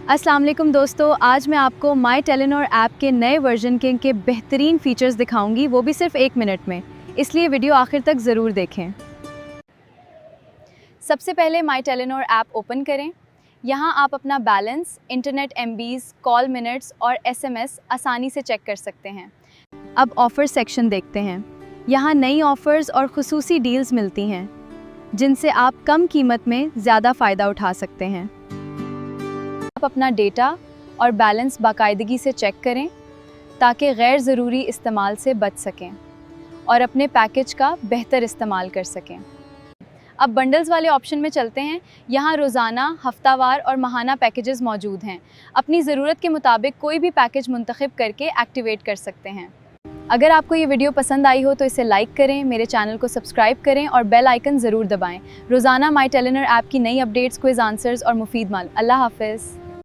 अस्सलाम वालेकुम दोस्तों, आज मैं आपको माई टेलीनॉर ऐप के नए वर्जन के बेहतरीन फ़ीचर्स दिखाऊंगी, वो भी सिर्फ 1 मिनट में। इसलिए वीडियो आखिर तक ज़रूर देखें। सबसे पहले माई टेलीनॉर ऐप ओपन करें। यहाँ आप अपना बैलेंस, इंटरनेट एमबीज़, कॉल मिनट्स और एसएमएस आसानी से चेक कर सकते हैं। अब ऑफ़र सेक्शन देखते हैं। यहाँ नई ऑफ़र्स और खुसूसी डील्स मिलती हैं, जिनसे आप कम कीमत में ज़्यादा फ़ायदा उठा सकते हैं। आप अपना डेटा और बैलेंस बाकायदगी से चेक करें ताकि गैर ज़रूरी इस्तेमाल से बच सकें और अपने पैकेज का बेहतर इस्तेमाल कर सकें। अब बंडल्स वाले ऑप्शन में चलते हैं। यहाँ रोज़ाना, हफ्तावार और माहाना पैकेजेस मौजूद हैं। अपनी ज़रूरत के मुताबिक कोई भी पैकेज मुंतखब करके एक्टिवेट कर सकते हैं। अगर आपको ये वीडियो पसंद आई हो तो इसे लाइक करें, मेरे चैनल को सब्सक्राइब करें और बेल आइकन ज़रूर दबाएं। रोज़ाना माई टेलीनॉर ऐप की नई अपडेट्स, क्विज़ आंसर्स और मुफीद मालूमात। अल्लाह हाफ़िज़।